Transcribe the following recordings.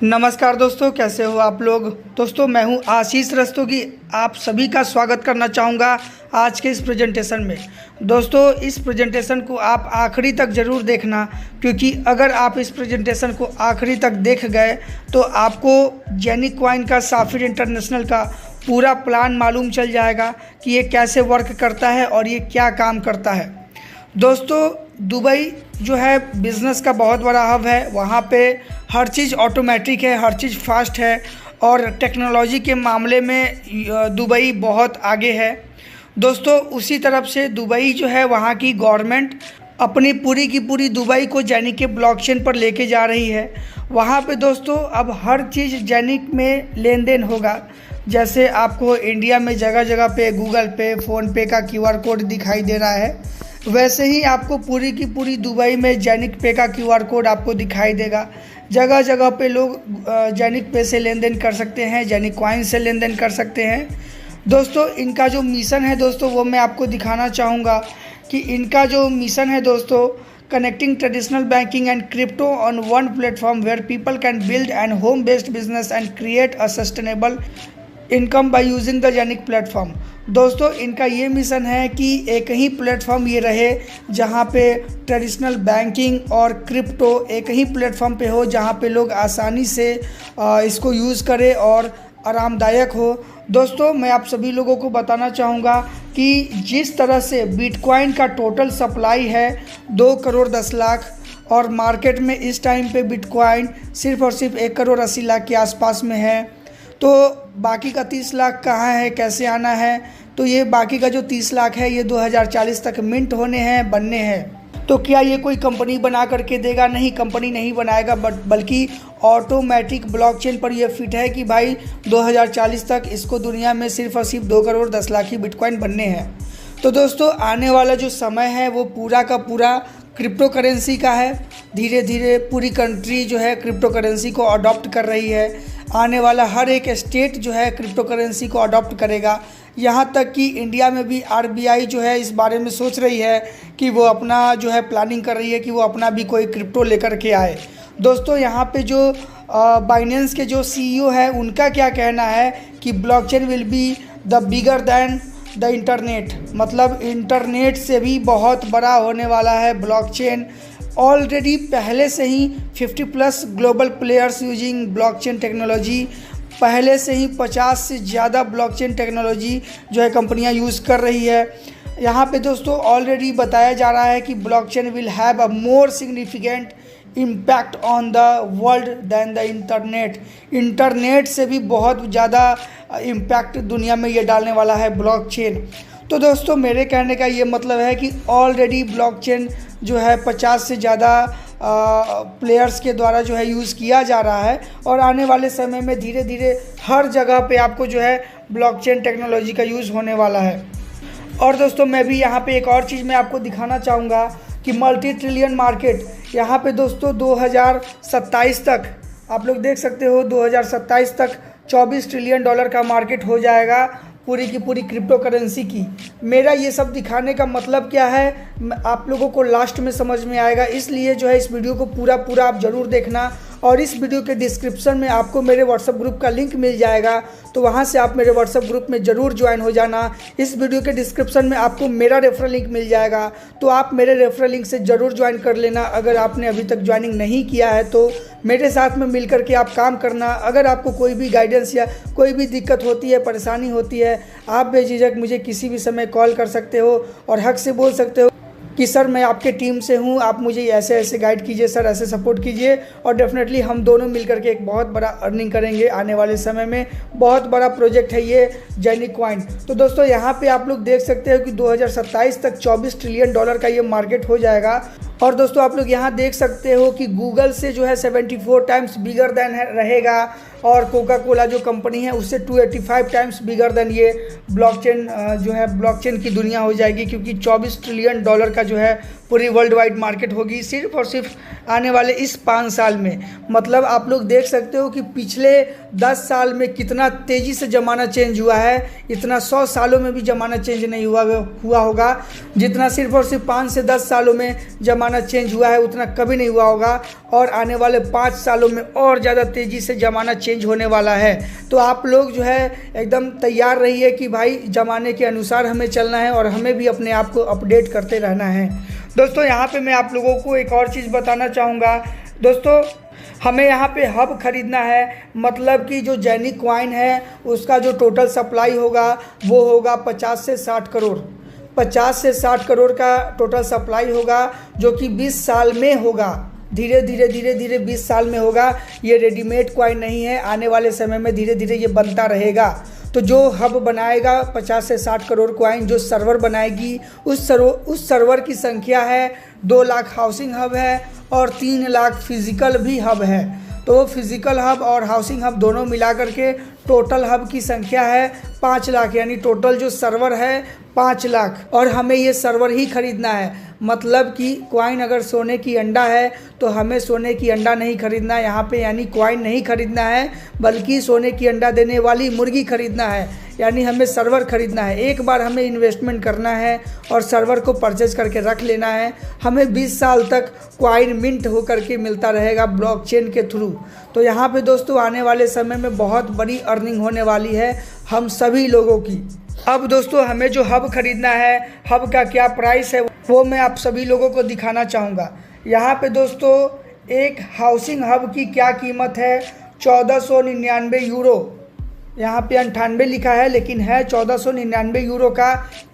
नमस्कार दोस्तों, कैसे हो आप लोग। दोस्तों मैं हूं आशीष रस्तोगी, आप सभी का स्वागत करना चाहूँगा आज के इस प्रेजेंटेशन में। दोस्तों इस प्रेजेंटेशन को आप आखिरी तक ज़रूर देखना, क्योंकि अगर आप इस प्रेजेंटेशन को आखिरी तक देख गए तो आपको जेनिक कॉइन का साफिर इंटरनेशनल का पूरा प्लान मालूम चल जाएगा कि ये कैसे वर्क करता है और ये क्या काम करता है। दोस्तों दुबई जो है बिज़नेस का बहुत बड़ा हब है, वहाँ पे हर चीज़ ऑटोमेटिक है, हर चीज़ फास्ट है और टेक्नोलॉजी के मामले में दुबई बहुत आगे है। दोस्तों उसी तरफ से दुबई जो है, वहाँ की गवर्नमेंट अपनी पूरी की पूरी दुबई को जेनिक के ब्लॉकचेन पर लेके जा रही है। वहाँ पे दोस्तों अब हर चीज़ जेनिक में लेन देन होगा। जैसे आपको इंडिया में जगह जगह पे गूगल पे, फ़ोनपे का QR कोड दिखाई दे रहा है, वैसे ही आपको पूरी की पूरी दुबई में जेनिक पे का QR कोड आपको दिखाई देगा। जगह जगह पे लोग जेनिक पे से लेन देन कर सकते हैं, जेनिक कॉइन से लेन देन कर सकते हैं। दोस्तों इनका जो मिशन है दोस्तों, वो मैं आपको दिखाना चाहूँगा कि इनका जो मिशन है दोस्तों, connecting traditional banking and crypto on one platform where people can build and home based business and create a sustainable income by using the Genic platform. दोस्तों इनका ये मिशन है कि एक ही प्लेटफॉर्म ये रहे जहाँ पे ट्रेडिशनल बैंकिंग और क्रिप्टो एक ही प्लेटफॉर्म पे हो, जहाँ पे लोग आसानी से इसको यूज़ करें और आरामदायक हो। दोस्तों मैं आप सभी लोगों को बताना चाहूँगा कि जिस तरह से बिटकॉइन का टोटल सप्लाई है 2 करोड़ 10 लाख और मार्केट में इस टाइम पे बिटकॉइन सिर्फ और सिर्फ 1 करोड़ 80 लाख के आसपास में है, तो बाकी का 30 लाख कहाँ है, कैसे आना है। तो ये बाकी का जो 30 लाख है ये 2040 तक मिंट होने हैं, बनने हैं। तो क्या ये कोई कंपनी बना करके देगा? नहीं, कंपनी नहीं बनाएगा, बल्कि ऑटोमेटिक ब्लॉकचेन पर ये फिट है कि भाई 2040 तक इसको दुनिया में सिर्फ और सिर्फ 2 करोड़ 10 लाख ही बिटकॉइन बनने हैं। तो दोस्तों आने वाला जो समय है वो पूरा का पूरा क्रिप्टो करेंसी का है। धीरे धीरे पूरी कंट्री जो है क्रिप्टो करेंसी को अडॉप्ट कर रही है। आने वाला हर एक स्टेट जो है क्रिप्टो करेंसी को अडॉप्ट करेगा। यहाँ तक कि इंडिया में भी RBI जो है इस बारे में सोच रही है कि वो अपना जो है प्लानिंग कर रही है कि वो अपना भी कोई क्रिप्टो लेकर के आए। दोस्तों यहाँ पे जो बाइनेंस के जो CEO है उनका क्या कहना है कि blockchain will be the bigger than the internet, मतलब इंटरनेट से भी बहुत बड़ा होने वाला है ब्लॉकचेन। ऑलरेडी पहले से ही 50+ global players using blockchain technology, पहले से ही 50 से ज़्यादा ब्लॉकचेन टेक्नोलॉजी जो है कंपनियां यूज़ कर रही है। यहाँ पे दोस्तों ऑलरेडी बताया जा रहा है कि blockchain will have a more significant impact on the world than the internet. Internet से भी बहुत ज़्यादा इम्पैक्ट दुनिया में ये डालने वाला है ब्लॉकचेन। तो दोस्तों मेरे कहने का ये मतलब है कि ऑलरेडी ब्लॉकचेन जो है 50 से ज़्यादा प्लेयर्स के द्वारा जो है यूज़ किया जा रहा है और आने वाले समय में धीरे धीरे हर जगह पे आपको जो है ब्लॉकचेन टेक्नोलॉजी का यूज़ होने वाला है। और दोस्तों मैं भी यहाँ पे एक और चीज़ मैं आपको दिखाना चाहूँगा कि मल्टी ट्रिलियन मार्केट यहाँ पे दोस्तों 2027 तक आप लोग देख सकते हो, 2027 तक $24 ट्रिलियन का मार्केट हो जाएगा पूरी की पूरी क्रिप्टो करेंसी की। मेरा ये सब दिखाने का मतलब क्या है आप लोगों को लास्ट में समझ में आएगा, इसलिए जो है इस वीडियो को पूरा आप ज़रूर देखना। और इस वीडियो के डिस्क्रिप्शन में आपको मेरे व्हाट्सएप ग्रुप का लिंक मिल जाएगा, तो वहाँ से आप मेरे व्हाट्सएप ग्रुप में ज़रूर ज्वाइन हो जाना। इस वीडियो के डिस्क्रिप्शन में आपको मेरा रेफरल लिंक मिल जाएगा, तो आप मेरे रेफरल लिंक से ज़रूर ज्वाइन कर लेना। अगर आपने अभी तक ज्वाइनिंग नहीं किया है तो मेरे साथ में मिल करके आप काम करना। अगर आपको कोई भी गाइडेंस या कोई भी दिक्कत होती है, परेशानी होती है, आप बेझिझक मुझे किसी भी समय कॉल कर सकते हो और हक से बोल सकते हो कि सर मैं आपके टीम से हूँ, आप मुझे ऐसे ऐसे गाइड कीजिए सर, ऐसे सपोर्ट कीजिए। और डेफिनेटली हम दोनों मिल करके एक बहुत बड़ा अर्निंग करेंगे आने वाले समय में। बहुत बड़ा प्रोजेक्ट है ये जेनिक कॉइन। तो दोस्तों यहाँ पे आप लोग देख सकते हो कि 2027 तक $24 ट्रिलियन का ये मार्केट हो जाएगा। और दोस्तों आप लोग यहाँ देख सकते हो कि गूगल से जो है 74 टाइम्स बिगर दैन रहेगा और कोका कोला जो कंपनी है उससे 285 टाइम्स बिगर दैन ये ब्लॉकचेन जो है ब्लॉकचेन की दुनिया हो जाएगी, क्योंकि $24 ट्रिलियन का जो है पूरी वर्ल्ड वाइड मार्केट होगी सिर्फ और सिर्फ आने वाले इस 5 साल में। मतलब आप लोग देख सकते हो कि पिछले 10 साल में कितना तेज़ी से ज़माना चेंज हुआ है। इतना 100 सालों में भी ज़माना चेंज नहीं हुआ होगा जितना सिर्फ और सिर्फ 5 से 10 सालों में ज़माना चेंज हुआ है, उतना कभी नहीं हुआ होगा। और आने वाले 5 सालों में और ज़्यादा तेज़ी से ज़माना चेंज होने वाला है। तो आप लोग जो है एकदम तैयार रहिए कि भाई ज़माने के अनुसार हमें चलना है और हमें भी अपने आप को अपडेट करते रहना है। दोस्तों यहाँ पे मैं आप लोगों को एक और चीज़ बताना चाहूँगा। दोस्तों हमें यहाँ पे हब खरीदना है, मतलब कि जो जेनिक कॉइन है उसका जो टोटल सप्लाई होगा वो होगा 50 से 60 करोड़। 50 से 60 करोड़ का टोटल सप्लाई होगा जो कि 20 साल में होगा। धीरे धीरे 20 साल में होगा। ये रेडीमेड कॉइन नहीं है, आने वाले समय में धीरे धीरे ये बनता रहेगा। तो जो हब बनाएगा 50 से 60 करोड़ कॉइन, जो सर्वर बनाएगी उस सर्वर की संख्या है 2 लाख हाउसिंग हब है और 3 लाख फिज़िकल भी हब है। तो फिज़िकल हब और हाउसिंग हब दोनों मिला करके टोटल हब की संख्या है 5 लाख, यानी टोटल जो सर्वर है 5 लाख। और हमें ये सर्वर ही खरीदना है। मतलब कि कॉइन अगर सोने की अंडा है तो हमें सोने की अंडा नहीं खरीदना है यहाँ पे, यानी कॉइन नहीं खरीदना है, बल्कि सोने की अंडा देने वाली मुर्गी खरीदना है। यानी हमें सर्वर खरीदना है। एक बार हमें इन्वेस्टमेंट करना है और सर्वर को परचेज करके रख लेना है। हमें 20 साल तक कॉइन मिंट होकर के मिलता रहेगा ब्लॉकचेन के थ्रू। तो यहाँ पे दोस्तों आने वाले समय में बहुत बड़ी अर्निंग होने वाली है हम सभी लोगों की। अब दोस्तों हमें जो हब खरीदना है, हब का क्या प्राइस है वो मैं आप सभी लोगों को दिखाना चाहूँगा। यहाँ पे दोस्तों एक हाउसिंग हब की क्या कीमत है, 1499 यूरो। यहाँ पे 98 लिखा है लेकिन है 1499 यूरो का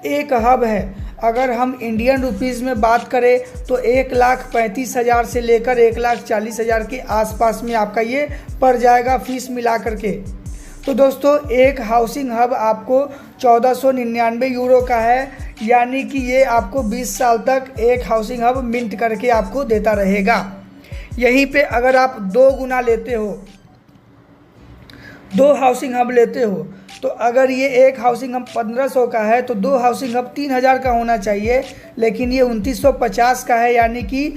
एक हब है। अगर हम इंडियन रुपीज़ में बात करें तो 1,35,000 से लेकर 1,40,000 के आसपास में आपका ये पड़ जाएगा फीस मिला करके। तो दोस्तों एक हाउसिंग हब आपको 1499 यूरो का है, यानी कि ये आपको 20 साल तक एक हाउसिंग हब मिंट करके आपको देता रहेगा। यहीं पे अगर आप 2 गुना लेते हो, 2 हाउसिंग हब लेते हो, तो अगर ये एक हाउसिंग हब 1500 का है तो 2 हाउसिंग हब 3000 का होना चाहिए, लेकिन ये 2950 का है, यानी कि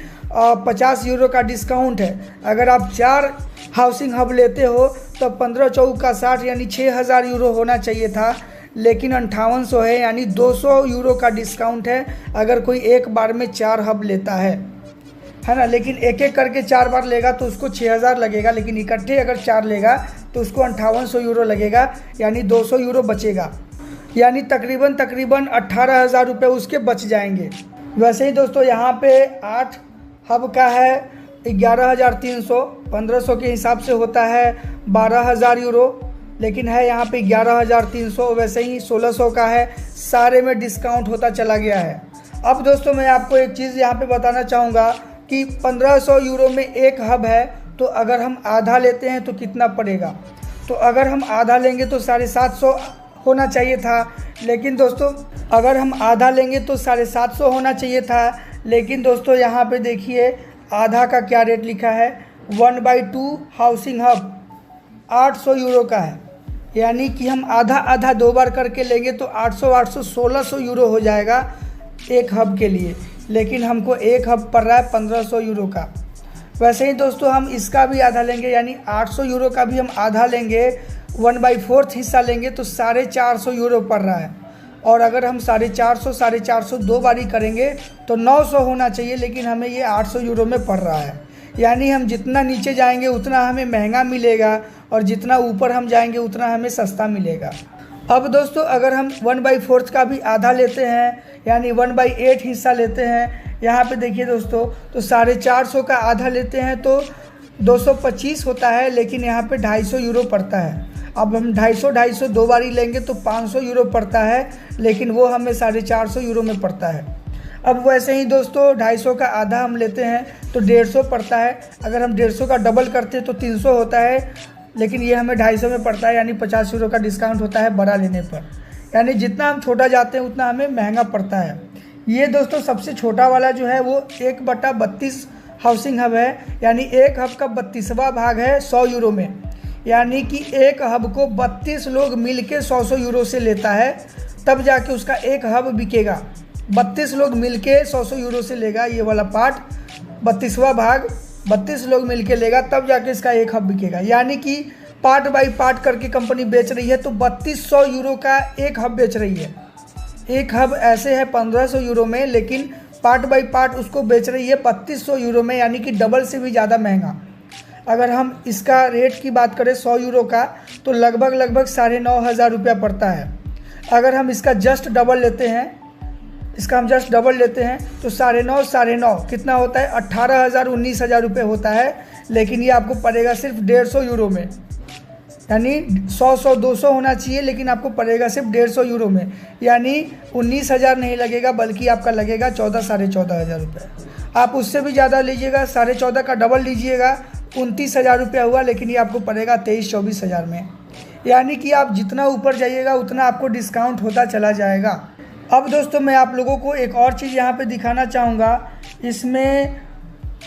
50 यूरो का डिस्काउंट है। अगर आप 4 हाउसिंग हब लेते हो तो 15 चौक का 60 यानी 6000 यूरो होना चाहिए था, लेकिन 5800 है, यानी 200 यूरो का डिस्काउंट है अगर कोई एक बार में 4 हब लेता है ना। लेकिन एक एक करके 4 बार लेगा तो उसको 6000 लगेगा, लेकिन इकट्ठे अगर 4 लेगा तो उसको 5800 यूरो लगेगा, यानी 200 यूरो बचेगा, यानी तकरीबन 18,000 रुपये उसके बच जाएंगे। वैसे ही दोस्तों यहाँ पे 8 हब का है 11,300, 1500 के हिसाब से होता है 12,000 यूरो, लेकिन है यहाँ पे 11,300। वैसे ही 1600 का है, सारे में डिस्काउंट होता चला गया है। अब दोस्तों मैं आपको एक चीज़ यहाँ पे बताना चाहूँगा कि 1500 यूरो में एक हब है, तो अगर हम आधा लेते हैं तो कितना पड़ेगा। तो अगर हम आधा लेंगे तो 750 होना चाहिए था, लेकिन दोस्तों अगर हम आधा लेंगे तो 750 होना चाहिए था। लेकिन दोस्तों यहाँ पे देखिए आधा का क्या रेट लिखा है, 1/2 हाउसिंग हब 800 यूरो का है, यानी कि हम आधा आधा 2 बार करके लेंगे तो 800 1600 यूरो हो जाएगा एक हब के लिए, लेकिन हमको एक हब पड़ रहा है 1500 यूरो का। वैसे ही दोस्तों हम इसका भी आधा लेंगे, यानी 800 यूरो का भी हम आधा लेंगे, 1/4 हिस्सा लेंगे तो 450 यूरो पड़ रहा है। और अगर हम 450 2 बारी करेंगे तो 900 होना चाहिए, लेकिन हमें ये 800 यूरो में पड़ रहा है। यानी हम जितना नीचे जाएंगे उतना हमें महंगा मिलेगा और जितना ऊपर हम जाएंगे उतना हमें सस्ता मिलेगा। अब दोस्तों अगर हम 1/4 का भी आधा लेते हैं, यानी 1/8 हिस्सा लेते हैं, यहाँ पे देखिए दोस्तों, तो 450 का आधा लेते हैं तो 225 होता है, लेकिन यहाँ पे 250 यूरो पड़ता है। अब हम 250 2 बारी लेंगे तो 500 यूरो पड़ता है, लेकिन वो हमें 450 यूरो में पड़ता है। अब वैसे ही दोस्तों 250 का आधा हम लेते हैं तो 150 पड़ता है। अगर हम 150 का डबल करते हैं तो 300 होता है, लेकिन ये हमें 250 में पड़ता है, यानी 50 यूरो का डिस्काउंट होता है बड़ा लेने पर। यानी जितना हम छोटा जाते हैं उतना हमें महंगा पड़ता है। ये दोस्तों सबसे छोटा वाला जो है वो 1/32 हाउसिंग हब है, यानी एक हब का 32वां भाग है 100 यूरो में, यानी कि एक हब को 32 लोग मिल के 100 यूरो से लेता है, तब जाके उसका एक हब बिकेगा। 32 लोग मिलके 100 यूरो से लेगा ये वाला पार्ट, 32वां भाग 32 लोग मिलके लेगा, तब जाके इसका एक हब बिकेगा। यानी कि पार्ट बाय पार्ट करके कंपनी बेच रही है, तो 3200 यूरो का एक हब बेच रही है। एक हब ऐसे है 1500 यूरो में, लेकिन पार्ट बाय पार्ट उसको बेच रही है 3200 यूरो में, यानी कि डबल से भी ज़्यादा महंगा। अगर हम इसका रेट की बात करें 100 यूरो का, तो लगभग 9,500 रुपया पड़ता है। अगर हम इसका जस्ट डबल लेते हैं, तो 9.5 कितना होता है, 18,000 19,000 रुपये होता है। लेकिन ये आपको पड़ेगा सिर्फ 150 यूरो में, यानी 100 200 होना चाहिए, लेकिन आपको पड़ेगा सिर्फ 150 यूरो में। यानी 19,000 नहीं लगेगा, बल्कि आपका लगेगा 14,500 रुपये। आप उससे भी ज़्यादा लीजिएगा, 14,500 का डबल लीजिएगा, 29,000 रुपया हुआ, लेकिन ये आपको पड़ेगा 23-24,000 में। यानी कि आप जितना ऊपर जाइएगा उतना आपको डिस्काउंट होता चला जाएगा। अब दोस्तों मैं आप लोगों को एक और चीज़ यहाँ पे दिखाना चाहूँगा। इसमें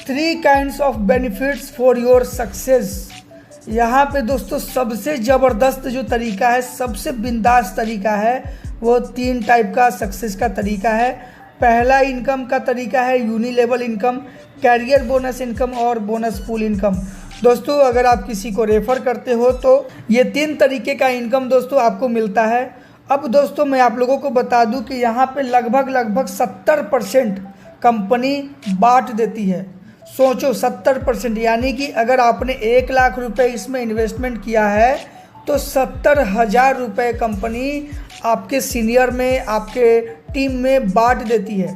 3 kinds of benefits for your success. यहाँ पे दोस्तों सबसे ज़बरदस्त जो तरीका है, सबसे बिंदास तरीका है, वो 3 टाइप का सक्सेस का तरीका है। पहला इनकम का तरीका है यूनिलेवल इनकम, कैरियर बोनस इनकम और बोनस पूल इनकम। दोस्तों अगर आप किसी को रेफ़र करते हो तो ये 3 तरीके का इनकम दोस्तों आपको मिलता है। अब दोस्तों मैं आप लोगों को बता दूं कि यहाँ पे लगभग 70% कंपनी बांट देती है। सोचो 70%, यानी कि अगर आपने 1 लाख रुपए इसमें इन्वेस्टमेंट किया है तो 70,000 रुपये कंपनी आपके सीनियर में, आपके टीम में बांट देती है।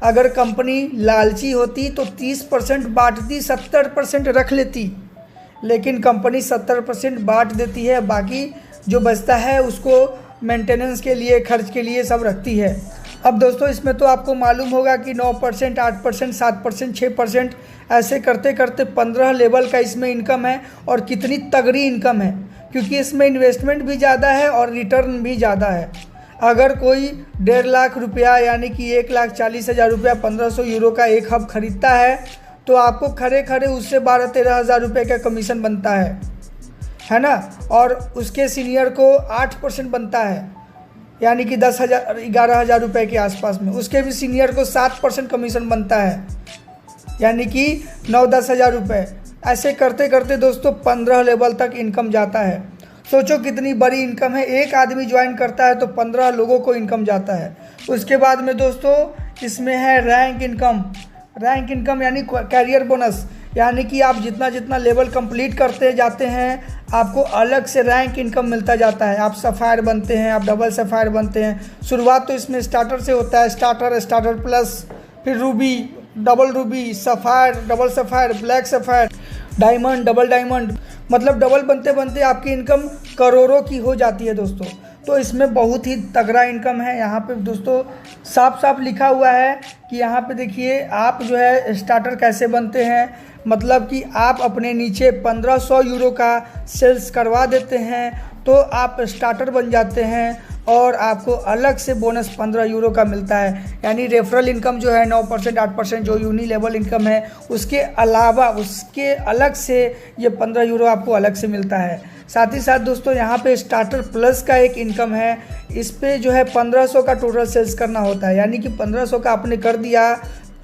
अगर कंपनी लालची होती तो 30% बांटती, 70% रख लेती, लेकिन कंपनी 70% बांट देती है, बाकी जो बचता है उसको मेंटेनेंस के लिए, खर्च के लिए सब रखती है। अब दोस्तों इसमें तो आपको मालूम होगा कि 9%, 8%, 7%, 6% ऐसे करते करते 15 लेवल का इसमें इनकम है। और कितनी तगड़ी इनकम है, क्योंकि इसमें इन्वेस्टमेंट भी ज़्यादा है और रिटर्न भी ज़्यादा है। अगर कोई 1.5 लाख रुपया यानी कि 1,40,000 रुपया 1500 यूरो का एक हब खरीदता है, तो आपको खड़े खड़े उससे 12-13 हज़ार रुपये का कमीशन बनता है ना। और उसके सीनियर को 8% बनता है, यानी कि 11,000 रुपये के आसपास में। उसके भी सीनियर को 7% कमीशन बनता है, यानी कि 9-10 हज़ार रुपये। ऐसे करते करते दोस्तों 15 लेवल तक इनकम जाता है। सोचो कितनी बड़ी इनकम है। एक आदमी ज्वाइन करता है तो 15 लोगों को इनकम जाता है। उसके बाद में दोस्तों इसमें है रैंक इनकम यानी कैरियर बोनस, यानी कि आप जितना जितना लेवल कंप्लीट करते जाते हैं आपको अलग से रैंक इनकम मिलता जाता है। आप सफ़ायर बनते हैं, आप डबल सफ़ायर बनते हैं। शुरुआत तो इसमें स्टार्टर से होता है, स्टार्टर प्लस, फिर Ruby, double Ruby, sapphire, double sapphire, black sapphire, diamond, double diamond, मतलब डबल बनते बनते आपकी इनकम करोड़ों की हो जाती है दोस्तों। तो इसमें बहुत ही तगड़ा इनकम है। यहाँ पे दोस्तों साफ साफ लिखा हुआ है कि यहाँ पे देखिए आप जो है स्टार्टर कैसे बनते हैं, मतलब कि आप अपने नीचे 1500 यूरो का सेल्स करवा देते हैं तो आप स्टार्टर बन जाते हैं और आपको अलग से बोनस 15 यूरो का मिलता है। यानी रेफरल इनकम जो है 9%, 8% जो यूनिलेवल इनकम है, उसके अलावा उसके अलग से ये 15 यूरो आपको अलग से मिलता है। साथ ही साथ दोस्तों यहाँ पे स्टार्टर प्लस का एक इनकम है। इस पे जो है 1500 का टोटल सेल्स करना होता है, यानी कि 1500 का आपने कर दिया,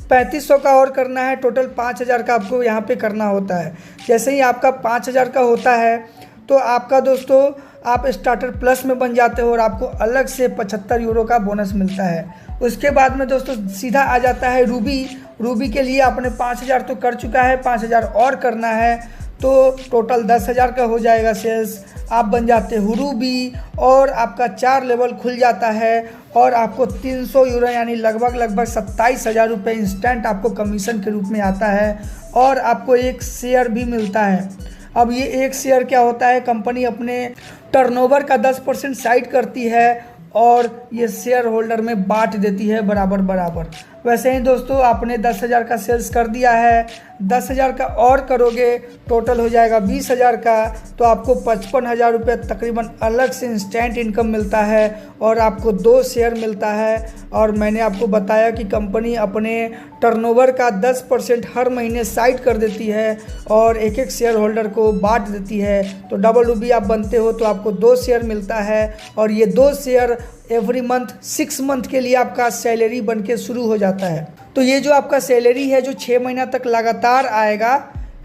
3500 का और करना है, टोटल 5000 का आपको यहाँ पे करना होता है। जैसे ही आपका 5000 का होता है तो आपका दोस्तों आप स्टार्टर प्लस में बन जाते हो और आपको अलग से 75 यूरो का बोनस मिलता है। उसके बाद में दोस्तों सीधा आ जाता है रूबी के लिए आपने 5000 तो कर चुका है, 5000 और करना है तो टोटल 10,000 का हो जाएगा सेल्स। आप बन जाते हो रूबी और आपका 4 लेवल खुल जाता है और आपको 300 यूरो यानी लगभग 27,000 रुपये इंस्टेंट आपको कमीशन के रूप में आता है और आपको एक शेयर भी मिलता है। अब ये एक शेयर क्या होता है, कंपनी अपने टर्नओवर का 10% साइड करती है और ये शेयर होल्डर में बांट देती है बराबर। वैसे ही दोस्तों आपने 10,000 का सेल्स कर दिया है, 10,000 का और करोगे टोटल हो जाएगा 20,000 का, तो आपको 55,000 रुपये तकरीबन अलग से इंस्टेंट इनकम मिलता है और आपको 2 शेयर मिलता है। और मैंने आपको बताया कि कंपनी अपने टर्नओवर का 10% हर महीने साइड कर देती है और एक एक शेयर होल्डर को बांट देती है। तो डबल रूबी आप बनते हो तो आपको 2 शेयर मिलता है और ये 2 शेयर एवरी मंथ 6 मंथ के लिए आपका सैलरी बन के शुरू हो जाता है। तो ये जो आपका सैलरी है जो 6 महीना तक लगातार आएगा,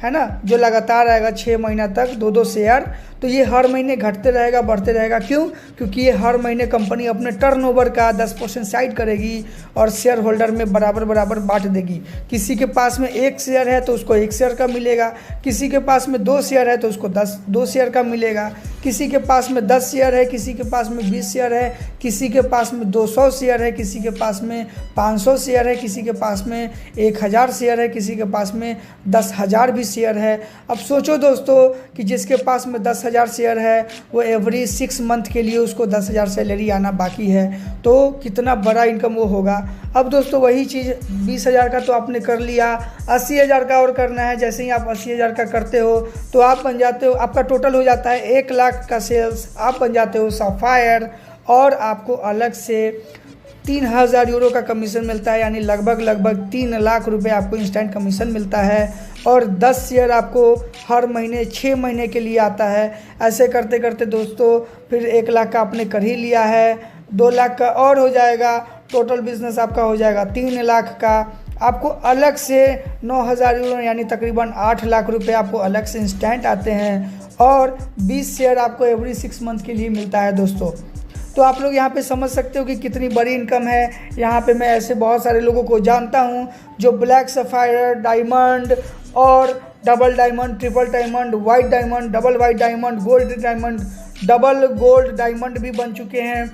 है ना, जो लगातार आएगा 6 महीना तक 2-2 शेयर, तो ये हर महीने घटते रहेगा, बढ़ते रहेगा। क्यों? क्योंकि ये हर महीने कंपनी अपने टर्नओवर का 10% साइड करेगी और शेयर होल्डर में बराबर बराबर बांट देगी। किसी के पास में 1 शेयर है तो उसको 1 शेयर का मिलेगा, किसी के पास में 2 शेयर है तो उसको 2 शेयर का मिलेगा, किसी के पास में 10 शेयर है, किसी के पास में 20 शेयर है, किसी के पास में 200 शेयर है, किसी के पास में 500 शेयर है, किसी के पास में 1000 शेयर है, किसी के पास में 10,000 भी शेयर है। अब सोचो दोस्तों कि जिसके पास में 10,000 शेयर है वो एवरी 6 मंथ के लिए उसको 10,000 सैलरी आना बाकी है, तो कितना बड़ा इनकम वो होगा। अब दोस्तों वही चीज़ 20,000 का तो आपने कर लिया, 80,000 का और करना है। जैसे ही आप 80,000 का करते हो तो आप बन जाते हो, आपका टोटल हो जाता है 1 लाख का सेल्स, आप बन जाते हो सफ़ायर, और आपको अलग से 3,000 यूरो का कमीशन मिलता है, यानी लगभग 3 लाख रुपए आपको इंस्टेंट कमीशन मिलता है। और 10 शेयर आपको हर महीने 6 महीने के लिए आता है। ऐसे करते करते दोस्तों फिर 1 लाख का आपने कर ही लिया है, 2 लाख का और हो जाएगा, टोटल बिजनेस आपका हो जाएगा 3 लाख का। आपको अलग से 9,000 यूरो यानी तकरीबन 8 लाख रुपए आपको अलग से इंस्टेंट आते हैं, और 20 शेयर आपको एवरी 6 मंथ के लिए मिलता है दोस्तों। तो आप लोग यहाँ पे समझ सकते हो कि कितनी बड़ी इनकम है। यहाँ पे मैं ऐसे बहुत सारे लोगों को जानता हूँ जो ब्लैक सफ़ायर, डायमंड और double diamond, triple diamond, white diamond, double white diamond, gold diamond, double gold diamond भी बन चुके हैं।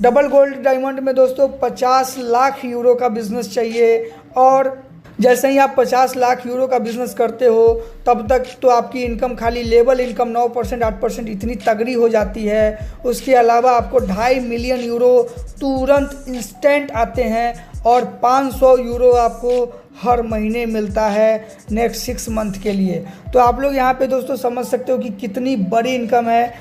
डबल गोल्ड डायमंड में दोस्तों 50 लाख यूरो का बिज़नेस चाहिए, और जैसे ही आप 50 लाख यूरो का बिज़नेस करते हो तब तक तो आपकी इनकम खाली लेवल इनकम 9% 8% इतनी तगड़ी हो जाती है। उसके अलावा आपको 2.5 मिलियन यूरो तुरंत इंस्टेंट आते हैं, और 500 यूरो आपको हर महीने मिलता है नेक्स्ट 6 मंथ के लिए। तो आप लोग यहाँ पे दोस्तों समझ सकते हो कि कितनी बड़ी इनकम है।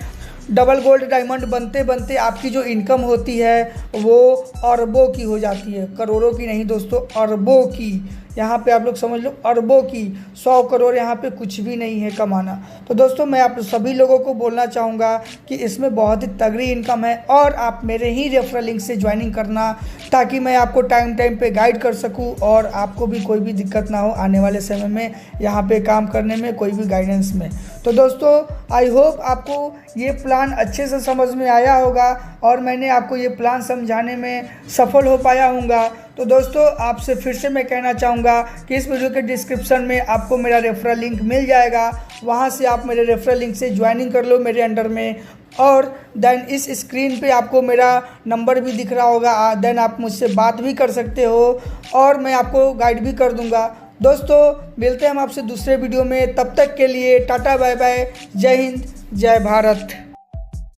डबल गोल्ड डायमंड बनते बनते आपकी जो इनकम होती है वो अरबों की हो जाती है, करोड़ों की नहीं दोस्तों, अरबों की। यहाँ पे आप लोग समझ लो अरबों की, 100 करोड़ यहाँ पे कुछ भी नहीं है कमाना। तो दोस्तों मैं आप सभी लोगों को बोलना चाहूँगा कि इसमें बहुत ही तगड़ी इनकम है, और आप मेरे ही रेफरल लिंक से ज्वाइनिंग करना, ताकि मैं आपको टाइम पे गाइड कर सकूँ और आपको भी कोई भी दिक्कत ना हो आने वाले समय में यहाँ पे काम करने में, कोई भी गाइडेंस में। तो दोस्तों आई होप आपको ये प्लान अच्छे से समझ में आया होगा और मैंने आपको ये प्लान समझाने में सफल हो पाया हूँगा। तो दोस्तों आपसे फिर से मैं कहना चाहूँगा कि इस वीडियो के डिस्क्रिप्शन में आपको मेरा रेफरल लिंक मिल जाएगा, वहाँ से आप मेरे रेफरल लिंक से ज्वाइनिंग कर लो मेरे अंडर में। और देन इस स्क्रीन पे आपको मेरा नंबर भी दिख रहा होगा, देन आप मुझसे बात भी कर सकते हो और मैं आपको गाइड भी कर दूँगा। दोस्तों मिलते हैं हम आपसे दूसरे वीडियो में, तब तक के लिए टाटा बाय बाय, जय हिंद जय भारत।